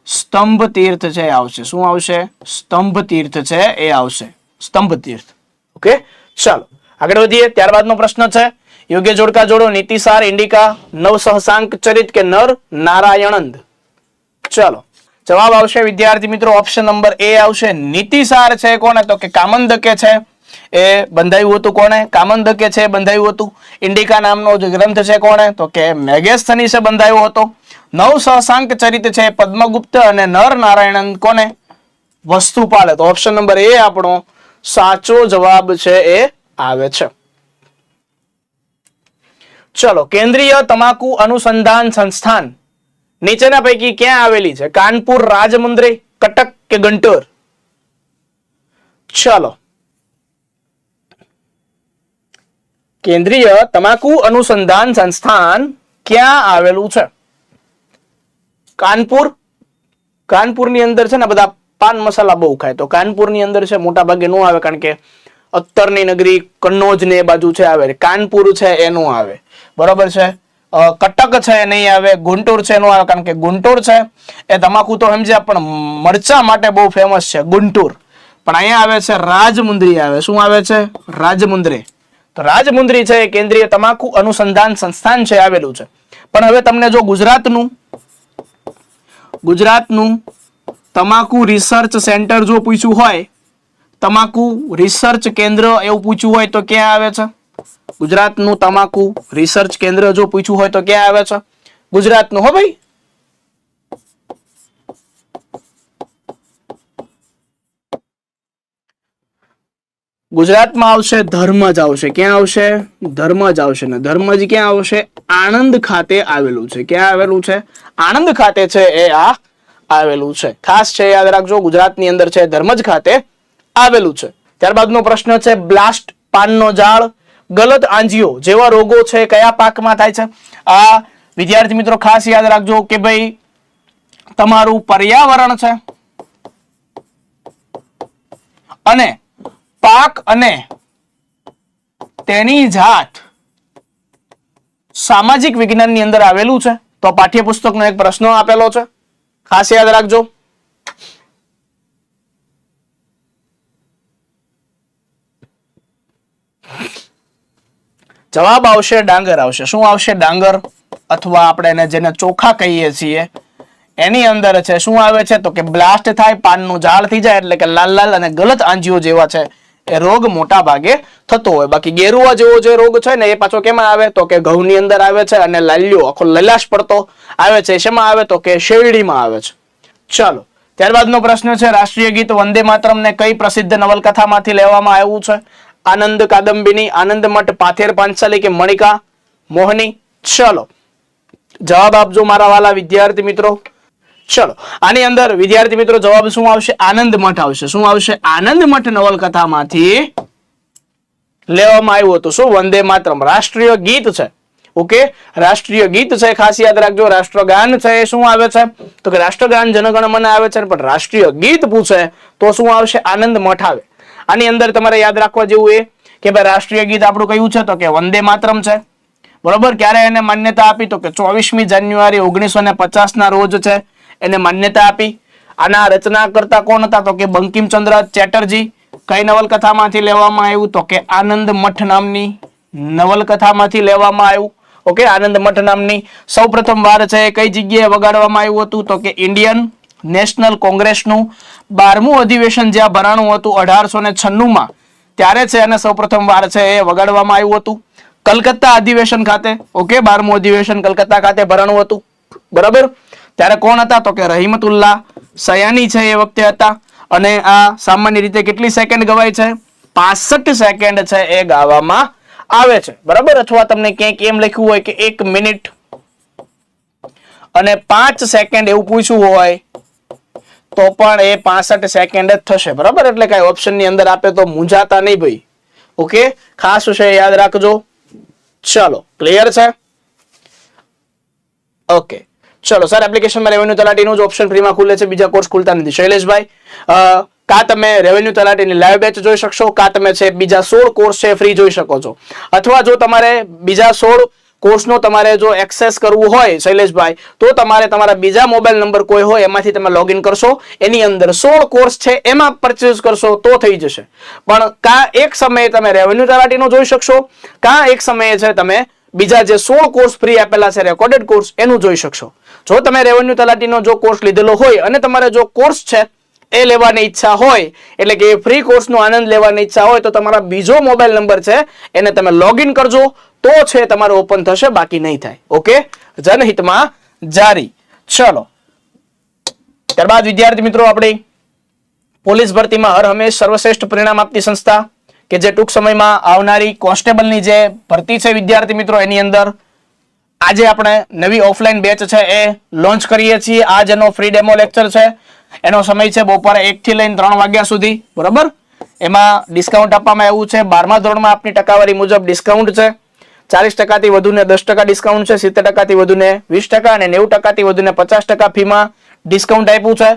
સ્તંભ તીર્થ છે આવશે. શું આવશે? સ્તંભ તીર્થ છે એ આવશે, સ્તંભ તીર્થ. ઓકે, ચાલો આગળ વધીએ. ત્યારબાદનો પ્રશ્ન છે, યોગ્ય જોડકા જોડો. નીતિસાર, ઇન્ડિકા, નવ સહસાંક ચરિત કે નર નારાયણંદ? ચાલો, જવાબ આવશે વિદ્યાર્થી મિત્રો ઓપ્શન નંબર એ આવશે. નીતિસાર છે કોને તો કે કામંદકે છે એ બંધાયું હતું. કોને? કામંદકે છે બંધાયું હતું. ઇન્ડિકા નામનો જે ગ્રંથ છે કોને તો કે મેગેસ્થનીસે બંધાયો હતો. નવ સહસાંક ચરિત છે પદ્મગુપ્ત અને નર નારાયણન કોને? વસ્તુપાલે. તો ઓપ્શન નંબર એ આપણો સાચો જવાબ છે એ આવે છે. ચલો, કેન્દ્રીય તમાકુ અનુસંધાન સંસ્થાન નીચેના પૈકી ક્યાં આવેલી છે? કાનપુર, રાજમુંદ્રી, કટક કે ગંટોર? ચલો, કેન્દ્રીય તમાકુ અનુસંધાન સંસ્થાન ક્યાં આવેલું છે? કાનપુર. કાનપુરની અંદર છે ને બધા પાન મસાલા બહુ ખાય, તો કાનપુરની અંદર છે મોટા ભાગે નો આવે, કારણ કે અત્તરની નગરી કન્નોજ ને એ બાજુ છે આવે. કાનપુર છે એ નો આવે, બરોબર છે. કટક છે એ નહીં આવે. ગુંટુર છે નો આવે, કારણ કે ગુંટુર છે એ તમાકુ તો સમજ્યા પણ મરચા માટે બહુ ફેમસ છે ગુંટુર. પણ અહીંયા આવે છે રાજમુંદ્રી આવે. શું આવે છે? રાજમુંદ્રી. તો રાજમુંદ્રી છે એ કેન્દ્રીય તમાકુ અનુસંધાન સંસ્થાન છે આવેલું છે. પણ હવે તમને જો ગુજરાતનું તમાકુ રિસર્ચ સેન્ટર જો પૂછ્યું હોય, તમાકુ રિસર્ચ કેન્દ્ર એવું પૂછ્યું હોય તો ક્યાં આવે છે? ગુજરાતનું તમાકુ રિસર્ચ કેન્દ્ર જો પૂછ્યું હોય તો ક્યાં આવે છે? ગુજરાતનું. હો ભાઈ, ગુજરાતમાં આવશે ધર્મજ આવશે. ક્યાં આવશે? ધર્મજ આવશે. ને ધર્મજ ક્યાં આવશે? આણંદ ખાતે આવેલું છે. ક્યાં આવેલું છે? આણંદ ખાતે છે એ આ આવેલું છે. ખાસ છે યાદ રાખજો, ગુજરાતની અંદર છે, ધર્મજ ખાતે આવેલું છે. ત્યારબાદનો પ્રશ્ન છે બ્લાસ્ટ, પાનનો ઝાડ, ગલત આંજીઓ જેવા રોગો છે કયા પાકમાં થાય છે? આ વિદ્યાર્થી મિત્રો ખાસ યાદ રાખજો કે ભાઈ તમારું પર્યાવરણ છે અને પાક અને તેની જાત સામાજિક વિજ્ઞાનની અંદર આવેલું છે. તો પાઠ્યપુસ્તકનો એક પ્રશ્ન આપેલો છે, ખાસ યાદ રાખજો. જવાબ આવશે ડાંગર આવશે. શું આવશે? ડાંગર, અથવા આપણે એને જેને ચોખા કહીએ છીએ એની અંદર છે શું આવે છે? તો કે બ્લાસ્ટ થાય, પાનનું ઝાડ થઈ જાય, એટલે કે લાલ લાલ અને ગલત આંજીઓ જેવા છે એ રોગ મોટા ભાગે થતો હોય. બાકી ગેરુઆ જેવો જે રોગ છે ને એ પાછો કેમાં આવે? તો કે ઘઉંની અંદર આવે છે, અને લાલ્યો આખો લલાશ પડતો આવે છે શેમાં આવે? તો કે શેરડીમાં આવે છે. ચાલો, ત્યારબાદનો પ્રશ્ન છે રાષ્ટ્રીય ગીત વંદે માતરમ ને કઈ પ્રસિદ્ધ નવલકથામાંથી લેવામાં આવ્યું છે? આનંદ કાદંબિની, આનંદ મઠ, પાથેર પાંચાલી કે મણિકા મોહની? ચલો જવાબ આપજો મારા વાલા વિદ્યાર્થી મિત્રો. ચલો આની અંદર વિદ્યાર્થી મિત્રો જવાબ શું આવશે? આનંદ મઠ આવશે. શું આવશે? આનંદ મઠ નવલકથામાંથી લેવામાં આવ્યું હતું. શું? વંદે માતરમ રાષ્ટ્રીય ગીત છે. ઓકે, રાષ્ટ્રીય ગીત છે, ખાસ યાદ રાખજો. રાષ્ટ્રગાન છે એ શું આવે છે? તો કે રાષ્ટ્રગાન જનગણ મન આવે છે, પણ રાષ્ટ્રીય ગીત પૂછે તો શું આવશે? આનંદ મઠ આવે. આની અંદર તમારે યાદ રાખવા જેવું એ કે ભાઈ રાષ્ટ્રીય ગીત આપણું કયું છે? તો કે વંદે માતરમ છે. બરોબર. ક્યારે એને માન્યતા આપી? તો કે 24મી જાન્યુઆરી 1950 ના રોજ છે એને માન્યતા આપી. આના રચના કરતા કોણ હતા? તો કે બંકિમચંદ્ર ચેટર્જી. કઈ નવલકથામાંથી લેવામાં આવ્યું? તો કે આનંદ મઠ નામની નવલકથામાંથી લેવામાં આવ્યું. ઓકે, આનંદ મઠ નામની. સૌપ્રથમ વાર છે કઈ જગ્યાએ વગાડવામાં આવ્યું હતું? તો કે ઇન્ડિયન નેશનલ કોંગ્રેસનું 12મું અધિવેશન જ્યાં ભરાણું હતું 1896 માં, ત્યારે છે અને સૌપ્રથમ વાર છે એ વગાડવામાં આવ્યું હતું. કલકત્તા અધિવેશન ખાતે. ઓકે, 12મું અધિવેશન કલકત્તા ખાતે ભરાણું હતું. બરાબર. ત્યારે કોણ હતા? તો કે રહીમતુલ્લાહ સયાની છે એ વખતે હતા. અને આ સામાન્ય રીતે કેટલી સેકન્ડ ગવાય છે? 65 સેકન્ડ છે એ ગાવામાં આવે છે. બરાબર. અથવા તમને ક્યાંક એમ લખ્યું હોય કે 1 મિનિટ અને 5 સેકન્ડ એવું પૂછ્યું હોય તો પણ એ 65 સેકન્ડ જ થશે. બરાબર. એટલે કઈ ઓપ્શન ની અંદર આપે તો મૂંઝાતા નહીં ભાઈ. ઓકે, ખાસ છે યાદ રાખજો. ચલો, ક્લિયર છે? ઓકે, ચલો સર એપ્લિકેશનમાં રેવન્યુ તલાટીનું જ ઓપ્શન ફ્રીમાં ખુલે છે, બીજા કોર્સ ખુલતા નથી. શૈલેષભાઈ, કા તમે રેવન્યુ તલાટીની લાઈવ બેચ જોઈ શકશો, કા તમે છે બીજા 16 કોર્સ છે ફ્રી જોઈ શકો છો. અથવા જો તમારે બીજા 16 કોર્સનો તમારે જો એક્સેસ કરવું હોય શૈલેષભાઈ, તો તમારે તમારા બીજા મોબાઈલ નંબર કોઈ હોય એમાંથી તમે લોગિન કરશો, એની અંદર 16 કોર્સ છે એમાં પરચેઝ કરશો તો થઈ જશે. પણ કા એક સમયે તમે રેવન્યુ તલાટીનો જોઈ શકશો, કા એક સમયે છે તમે બીજા જે 16 કોર્સ ફ્રી આપેલા છે રેકોર્ડેડ કોર્સ એનું જોઈ શકશો. જો તમે રેવન્યુ તલાટીનો જો કોર્સ લીધેલો હોય અને તમારે જો કોર્સ છે એ લેવાની ઈચ્છા હોય, એટલે કે ફ્રી કોર્સનો આનંદ લેવાની ઈચ્છા હોય, તો તમારા બીજો મોબાઈલ નંબર છે એને તમે લોગિન કરજો તો છે તમારો ઓપન થશે, બાકી નહીં થાય. ઓકે, જનહિતમાં જારી. ચલો, ત્યારબાદ વિદ્યાર્થી મિત્રો આપણી પોલીસ ભરતીમાં હર હંમેશ સર્વશ્રેષ્ઠ પરિણામ આપતી સંસ્થા કે જે ટૂંક સમયમાં આવનારી કોન્સ્ટેબલની જે ભરતી છે વિદ્યાર્થી મિત્રો, એની અંદર આજે આપણે નવી ઓફલાઈન બેચ છે એ લોન્ચ કરીએ છીએ. આજ એનો ફ્રી ડેમો લેક્ચર છે. એનો સમય છે બપોરે 1 થી લઈને 3 વાગ્યા સુધી. બરાબર. એમાં ડિસ્કાઉન્ટ આપવામાં આવ્યું છે. 12મા ધોરણમાં આપની ટકાવારી મુજબ ડિસ્કાઉન્ટ છે. 40% થી વધુને 10% ડિસ્કાઉન્ટ છે, 70% થી વધુને 20% અને 90% થી વધુને 50% ફીમાં ડિસ્કાઉન્ટ આપ્યું છે.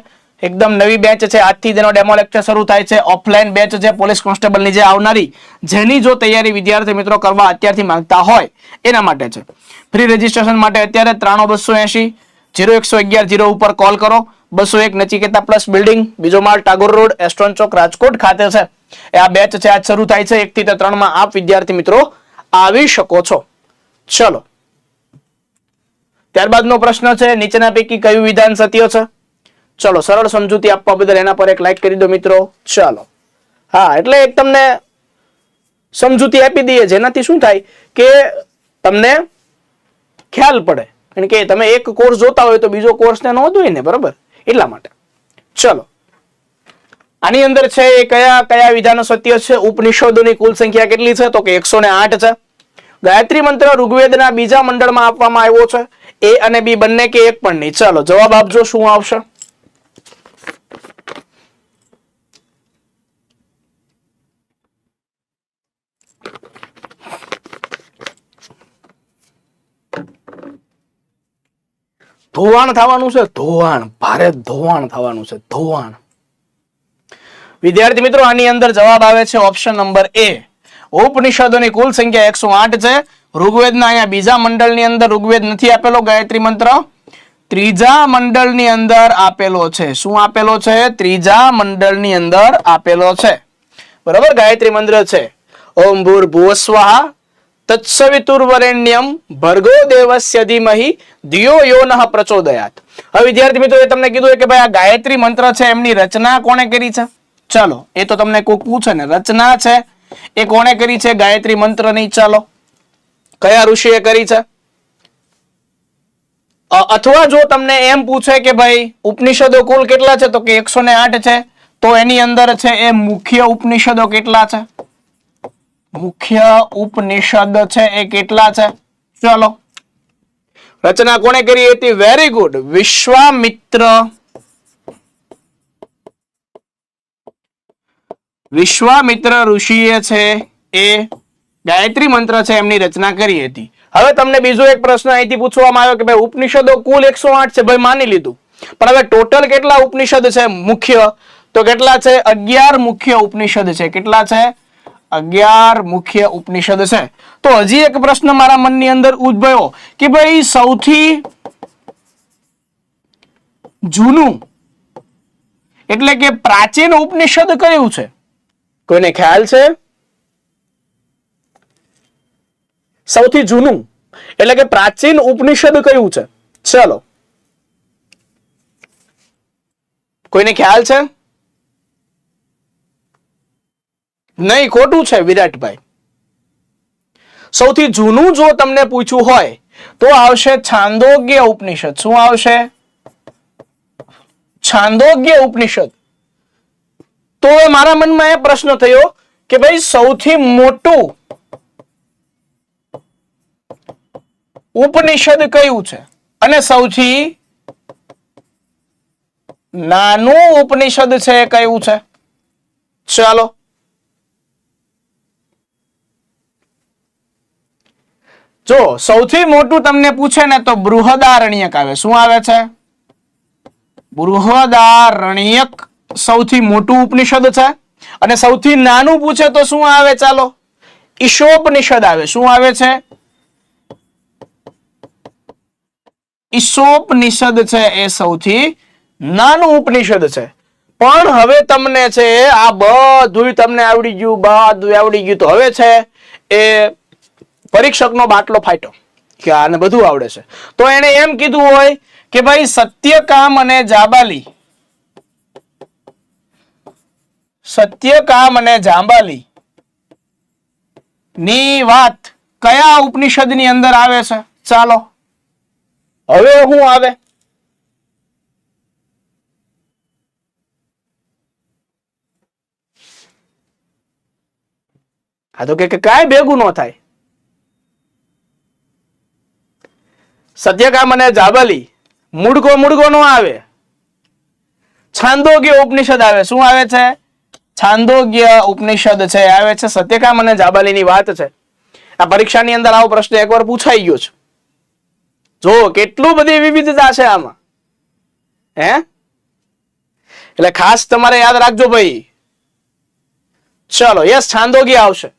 એકદમ નવી બેચ છે. આજથી તેનો ડેમો લેક્ચર શરૂ થાય છે. ઓફલાઈન બેચ છે પોલીસ કોન્સ્ટેબલની જે આવનારી, જેની જો તૈયારી વિદ્યાર્થી મિત્રો કરવા અત્યારથી માંગતા હોય એના માટે છે. ફ્રી રજીસ્ટ્રેશન માટે અત્યારે 93 280 0111 0 ઉપર કોલ કરો. 201 નચિકેતા પ્લસ બિલ્ડિંગ, બીજો માળ, ટાગોર રોડ, એસ્ટ્રોન ચોક, રાજકોટ ખાતે છે એ આ બેચ છે આજ શરૂ થાય છે. 1 થી 3 માં આપ વિદ્યાર્થી મિત્રો આવી શકો છો. ચલો, ત્યારબાદનો પ્રશ્ન છે નીચેના પૈકી કયું વિધાન સત્ય છે? ચલો, સરળ સમજૂતી આપવા બદલ એના પર એક લાઈક કરી દો મિત્રો. ચાલો, હા, એટલે એક તમને સમજૂતી આપી દઈએ જેનાથી શું થાય કે તમને ખ્યાલ પડે. કારણ કે તમે એક કોર્સ જોતા હોય તો બીજો કોર્સ ને ન જોઈએ ને, બરાબર? એટલા માટે. ચલો, આની અંદર છે એ કયા કયા વિધાનો સત્ય છે? ઉપનિષદોની કુલ સંખ્યા કેટલી છે? તો કે 108 છે. ગાયત્રી મંત્ર ઋગ્વેદના બીજા મંડળમાં આપવામાં આવ્યો છે? એ અને બી બંને કે એક પણ નહીં? ચાલો જવાબ આપજો, શું આવશે? ધોવાણ થવાનું છે, ધોવાણ, ભારે ધોવાણ થવાનું છે, ધોવાણ. વિદ્યાર્થી મિત્રો, આની અંદર જવાબ આવે છે ઓપ્શન નંબર એ. ઉપનિષદોની કુલ સંખ્યા 108 છે. ઋગ્વેદના અહીંયા બીજા મંડળની અંદર ઋગ્વેદ નથી આપેલો, ગાયત્રી મંત્ર ત્રીજા મંડળની અંદર આપેલો છે. શું આપેલો છે? ત્રીજા મંડળની અંદર આપેલો છે. બરાબર, ગાયત્રી મંત્ર છે ઓમ ભૂર્ભુવસ્વાહા તત્સવિતુર્વરેણ્યમ ભર્ગો દેવસ્ય ધીમહિ ધિયો યો નઃ પ્રચોદયાત. હવે વિદ્યાર્થી મિત્રો, તમને કીધું કે ભાઈ આ ગાયત્રી મંત્ર છે, એમની રચના કોણે કરી છે? ચાલો, એ તો તમને કોક પૂછે ને, રચના છે એ કોણે કરી છે ગાયત્રી મંત્રની? ચાલો, કયા ઋષિએ કરી છે? અથવા જો તમને એમ પૂછે કે ભાઈ ઉપનિષદો કુલ કેટલા છે, તો કે 108 છે, તો એની અંદર છે એ મુખ્ય ઉપનિષદો કેટલા છે? મુખ્ય ઉપનિષદ છે એ કેટલા છે? ચલો, રચના કોણે કરી હતી? Very good, Vishwamitra. વિશ્વામિત્ર ઋષિએ છે એ ગાયત્રી મંત્ર છે એમની રચના કરી હતી. હવે તમને બીજો એક પ્રશ્ન અહીંથી પૂછવામાં આવ્યો કે ભાઈ ઉપનિષદો કુલ 108 છે, ભાઈ માની લીધું, પણ હવે ટોટલ કેટલા ઉપનિષદ છે મુખ્ય? તો કેટલા છે? 11 મુખ્ય ઉપનિષદ છે. કેટલા છે? 11 મુખ્ય ઉપનિષદ છે. તો હજી એક પ્રશ્ન મારા મનની અંદર ઉદ્ભવ્યો કે ભાઈ સૌથી જૂનું એટલે કે પ્રાચીન ઉપનિષદ કયું છે? કોઈને ખ્યાલ છે? સૌથી જૂનું એટલે કે પ્રાચીન ઉપનિષદ કયું છે? ચલો, કોઈને ખ્યાલ છે? નહીં, ખોટું છે વિરાટભાઈ. સૌથી જૂનું જો તમને પૂછ્યું હોય તો આવશે છાંદોગ્ય ઉપનિષદ. શું આવશે? છાંદોગ્ય ઉપનિષદ. તો મારા મનમાં એ પ્રશ્ન થયો કે ભાઈ સૌથી મોટું ઉપનિષદ કયું છે અને સૌથી નાનું ઉપનિષદ છે કયું છે? ચાલો, જો સૌથી મોટું તમને પૂછે ને તો બૃહદારણ્યક આવે. શું આવે છે? બૃહદારણ્યક સૌથી મોટું ઉપનિષદ છે. અને સૌથી નાનું પૂછે તો શું આવે? ચાલો, ઈશોપનિષદ આવે. શું આવે છે? ઈશોપનિષદ છે એ સૌથી નાનું ઉપનિષદ છે. પણ હવે તમને છે આ બધું તમને આવડી ગયું, બધું આવડી ગયું, તો હવે છે એ પરીક્ષકનો બાટલો ફાટ્યો કે આને બધું આવડે છે. તો એને એમ કીધું હોય કે ભાઈ સત્યકામ અને જાબાલી, સત્યકામ અને જાંબાલી ની વાત કયા ઉપનિષદ ની અંદર આવે છે? ચાલો, હવે શું આવે? આ તો કે કાંઈ ભેગું ન થાય. સત્યકામ અને જાબાલી મૂળગો નો આવે, છાંદોગ્ય ઉપનિષદ આવે. શું આવે છે? છાંદોગ્ય ઉપનિષદ છે આવે છે. સત્યકામ અને જાબાલી ની વાત છે. આ પરીક્ષાની અંદર આવો પ્રશ્ન એકવાર પૂછાઈ ગયો છે. જો કેટલું બધી વિવિધતા છે આમાં, હે? એટલે ખાસ તમારે યાદ રાખજો ભાઈ. ચલો, યસ, છાંદોગ્ય આવશે.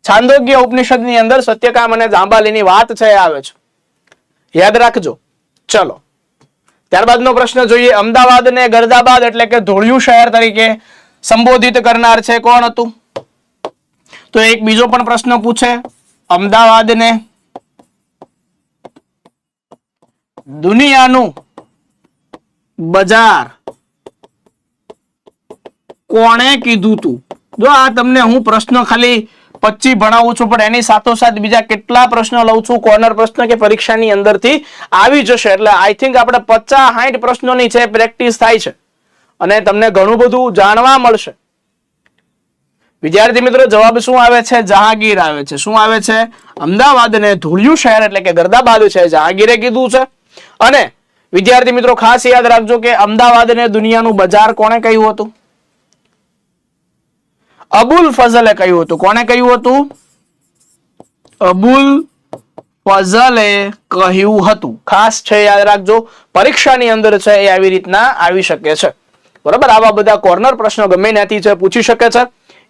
છાંદોગ્ય ઉપનિષદ ની અંદર સત્યકામ અને જાંબાલી ની વાત છે આવે છે, યાદ રાખજો. ચલો, ત્યારબાદનો પ્રશ્ન જોઈએ. અમદાવાદ ને ગરદાબાદ એટલે કે ધોળિયું શહેર તરીકે સંબોધિત કરનાર છે કોણ હતું? તો એક બીજો પણ પ્રશ્ન પૂછે, અમદાવાદ ને દુનિયાનું બજાર કોણે કીધું તું? જો આ તમને હું પ્રશ્ન ખાલી 25 ભણાવું છું, પણ એની સાથોસાથ બીજા કેટલા પ્રશ્નો લઉં છું, કોર્નર પ્રશ્ન કે પરીક્ષાની અંદરથી આવી જશે. એટલે આઈ થિંક આપણે 50-60 પ્રશ્નોની છે પ્રેક્ટિસ થાય છે અને તમને ઘણું બધું જાણવા મળશે. વિદ્યાર્થી મિત્રો જવાબ શું આવે છે? જહાંગીર આવે છે. શું આવે છે? અમદાવાદને ધૂળિયું શહેર એટલે કે ગર્દાબાદ છે જહાંગીરે કીધું છે. અને વિદ્યાર્થી મિત્રો ખાસ યાદ રાખજો કે અમદાવાદને દુનિયાનું બજાર કોણે કહ્યું હતું? અબુલ ફઝલે કહ્યું હતું. કોને કહ્યું હતું? અબુલ ફઝલે કહ્યું હતું. ખાસ છે યાદ રાખજો, પરીક્ષાની અંદર છે એ આવી રીતના આવી શકે છે. બરાબર, આવા બધા કોર્નર પ્રશ્નો ગમે ત્યાંથી છે પૂછી શકે છે,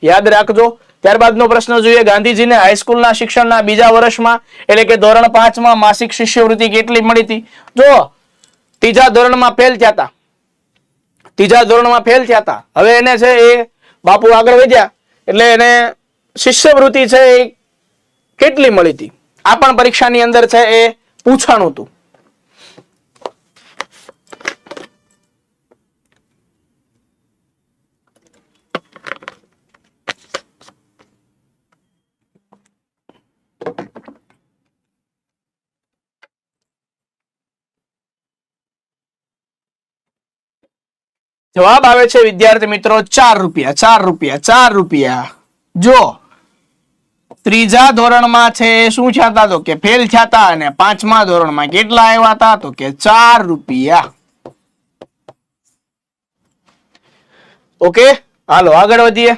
યાદ રાખજો. ત્યારબાદનો પ્રશ્ન જોઈએ, ગાંધીજીને હાઈસ્કૂલના શિક્ષણના બીજા વર્ષમાં એટલે કે ધોરણ 5 માં માસિક શિષ્યવૃત્તિ કેટલી મળી હતી? જો ત્રીજા ધોરણમાં ફેલ થયા હતા, ત્રીજા ધોરણમાં ફેલ થયા હતા. હવે એને છે એ બાપુ આગળ વધ્યા એટલે એને શિષ્યવૃત્તિ છે એ કેટલી મળી હતી? આ પણ પરીક્ષાની અંદર છે એ પૂછાણું હતું. જવાબ આવે છે વિદ્યાર્થી મિત્રો 4 રૂપિયા. 4 રૂપિયા, 4 રૂપિયા. જો ત્રીજા ધોરણમાં છે શું થયા હતા? તો કે ફેલ થયા હતા. અને 5મા ધોરણમાં કેટલા આવ્યા હતા? તો કે 4 રૂપિયા. ઓકે, હાલો આગળ વધીએ.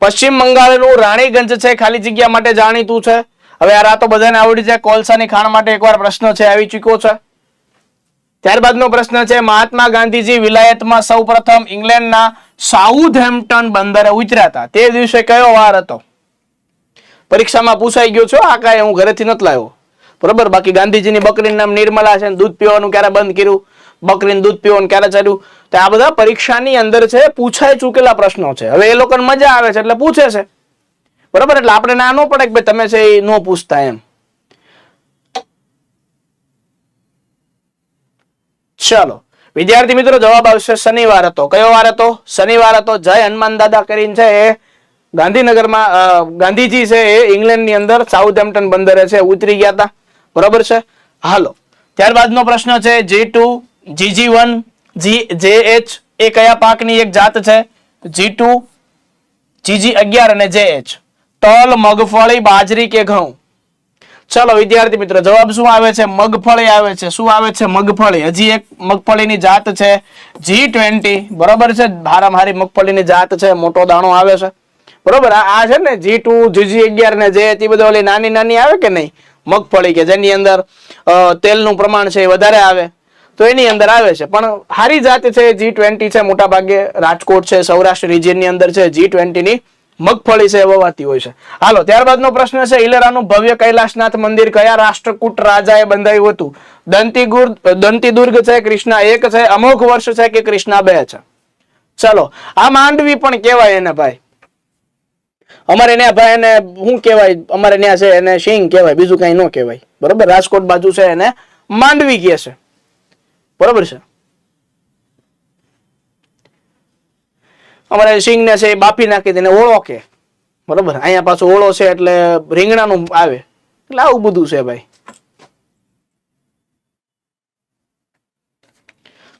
પશ્ચિમ બંગાળનું રાણીગંજ છે ખાલી જગ્યા માટે જાણીતું છે. હવે આ તો બધાને આવડી જાય. કોલસાની ખાણ માટે એકવાર પ્રશ્ન છે આવી ચૂક્યો છે. ત્યારબાદનો પ્રશ્ન છે, મહાત્મા ગાંધીજી વિલાયતમાં સૌપ્રથમ ઇંગ્લેન્ડના સાઉથહેમ્પ્ટન બંદરે ઉતર્યા હતા. તે દિવસે કયો વાર હતો? પરીક્ષામાં પૂછાઈ ગયો છો. આ કાંઈ હું ઘરેથી નથી લાવ્યો. બરોબર, બાકી ગાંધીજીની બકરીનું નામ નિર્મલા છે. દૂધ પીવાનું ક્યારે બંધ કર્યું? બકરીનું દૂધ પીવાનું ક્યારે ચાલ્યું? તો આ બધા પરીક્ષાની અંદર છે પૂછાઈ ચૂકેલા પ્રશ્નો છે. હવે એ લોકોને મજા આવે છે એટલે પૂછે છે. બરોબર, એટલે આપણે ના ન પડે કે ભાઈ તમે છે એ ન પૂછતા એમ. ચાલો વિદ્યાર્થી મિત્રો જવાબ આવશે શનિવાર હતો. કયો વાર હતો? શનિવાર હતો. જય હનુમાન દાદા કરીને છે એ ગાંધીનગરમાં ગાંધીજી છે એ ઇંગ્લેન્ડની અંદર સાઉથહેમ્પ્ટન બંદરે છે ઉતરી ગયા હતા. બરોબર છે, હાલો. ત્યારબાદનો પ્રશ્ન છે, G2, GG1, JH એ કયા પાકની એક જાત છે? G2, GG11 અને JH. તલ, મગફળી, બાજરી કે ઘઉં? ચલો વિદ્યાર્થી મિત્રો જવાબ શું આવે છે? મગફળી આવે છે. શું આવે છે? મગફળી. હજી એક મગફળીની જાત છે G20. બરોબર છે, હારામારી મગફળીની જાત છે, મોટો દાણો આવે છે. બરોબર, આ છે ને G2, GG11 ને JH એ બધો ઓલી નાની નાની આવે કે નહીં મગફળી, કે જેની અંદર તેલનું પ્રમાણ છે એ વધારે આવે, તો એની અંદર આવે છે. પણ હારી જાત છે G20 છે. મોટા ભાગે રાજકોટ છે, સૌરાષ્ટ્ર રિજિયનની અંદર છે G20 ની મગફળી છે વવાતી હોય છે. હાલો ત્યારબાદનો પ્રશ્ન છે, ઈલેરાનું ભવ્ય કૈલાસનાથ મંદિર કયા રાષ્ટ્રકૂટ રાજાએ બંધાવ્યું હતું? દંતીદુર્ગ છે, કૃષ્ણા 1 છે, અમોઘ વર્ષ છે કે કૃષ્ણા 2 છે? ચલો, આ માંડવી પણ કહેવાય એને ભાઈ. અમારે ત્યાં ભાઈ એને શું કહેવાય? અમારે ત્યાં છે એને સિંગ કહેવાય, બીજું કઈ ન કહેવાય. બરોબર, રાજકોટ બાજુ છે એને માંડવી કહે છે. બરોબર છે, અમારે સિંગ ને છે બાફી નાખી દે ઓળો કે. બરોબર, અહીંયા પાછો ઓળો છે એટલે રીંગણાનું આવે, એટલે આવું બધું છે ભાઈ.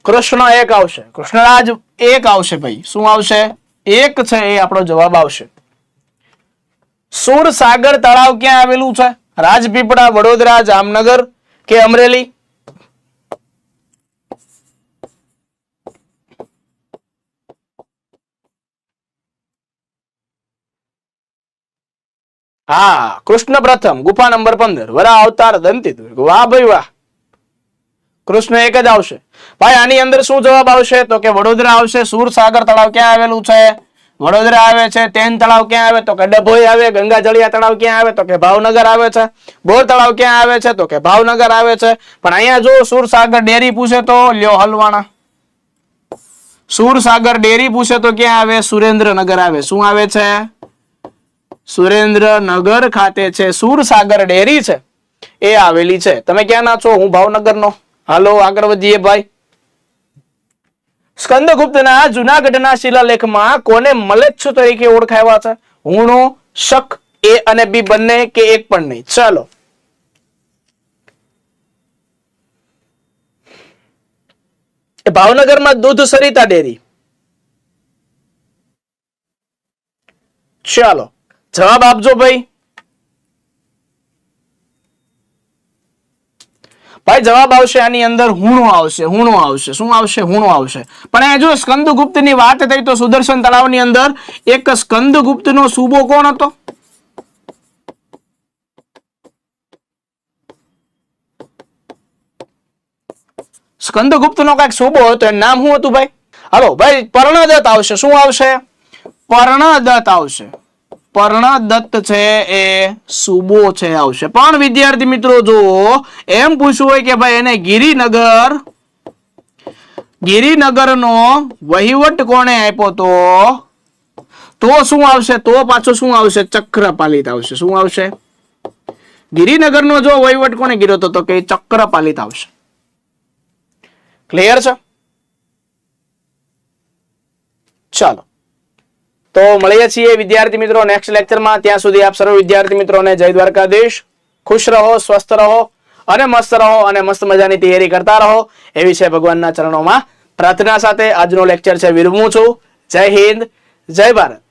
કૃષ્ણ 1 આવશે, કૃષ્ણરાજ 1 આવશે ભાઈ. શું આવશે? 1 છે એ આપણો જવાબ આવશે. સુરસાગર તળાવ ક્યાં આવેલું છે? રાજપીપળા, વડોદરા, જામનગર કે અમરેલી? હા, કૃષ્ણ પ્રથમ, ગુફા નંબર 15, વરા અવતાર દંતીદુર્ગ. વાહ ભાઈ વાહ, કૃષ્ણ 1 જ આવશે ભાઈ. આની અંદર શું જવાબ આવશે? તો કે વડોદરા આવશે. સુરસાગર તળાવ ક્યાં આવેલું છે? વડોદરા આવે છે. તેન તળાવ ક્યાં આવે? તો કે ડભોઈ આવે. ગંગાજળિયા તળાવ ક્યાં આવે? તો કે ભાવનગર આવે છે. બોર તળાવ ક્યાં આવે છે? તો કે ભાવનગર આવે છે. પણ અહીંયા જો સુરસાગર ડેરી પૂછે તો લ્યો હલવાણા. સુરસાગર ડેરી પૂછે તો ક્યાં આવે? સુરેન્દ્રનગર આવે. શું આવે છે? સુરેન્દ્રનગર ખાતે છે સુરસાગર ડેરી છે એ આવેલી છે. તમે ક્યાંના છો? હું ભાવનગરનો. હાલો આગળ વધીએ ભાઈ. સ્કંદગુપ્તના જુનાગઢના શિલાલેખમાં કોને મલેચ્છ તરીકે ઓળખાવ્યા છે? હુણો, શક, A અને B બંને કે એક પણ નહીં? ચાલો ભાવનગરમાં દૂધ સરિતા ડેરી. ચાલો જવાબ આપજો ભાઈ. ભાઈ જવાબ આવશે આની અંદર હુણો આવશે. હુણો આવશે. શું આવશે? હુણો આવશે. પણ આ જો સ્કંદગુપ્ત ની વાત થઈ તો સુદર્શન તળાવની અંદર એક સ્કંદગુપ્ત નો સૂબો કોણ હતો? સ્કંદગુપ્ત નો કઈક સૂબો હતો, એનું નામ શું હતું ભાઈ? હાલો ભાઈ, પર્ણદત્ત આવશે. શું આવશે? પર્ણદત્ત આવશે. પર્ણદત્ત છે એ સૂબો છે આવશે. પણ વિદ્યાર્થી મિત્રો જો એમ પૂછવું હોય કે ભાઈ એને ગિરિનગર નો વહીવટ કોણે આપ્યો તો શું આવશે? તો પાછો શું આવશે? ચક્રપાલિત આવશે. શું આવશે? ગિરિનગર નો જો વહીવટ કોણે કર્યો હતો તો કે ચક્રપાલિત આવશે. ક્લિયર છે? ચાલો તો મળીએ છીએ વિદ્યાર્થી મિત્રો નેક્સ્ટ લેક્ચરમાં. ત્યાં સુધી આપ સર્વ વિદ્યાર્થી મિત્રોને જય દ્વારકાધીશ. ખુશ રહો, સ્વસ્થ રહો અને મસ્ત રહો અને મસ્ત મજાની તૈયારી કરતા રહો એવી છે ભગવાનના ચરણોમાં પ્રાર્થના સાથે આજનો લેક્ચર છે વિરમું છું. જય હિન્દ, જય ભારત.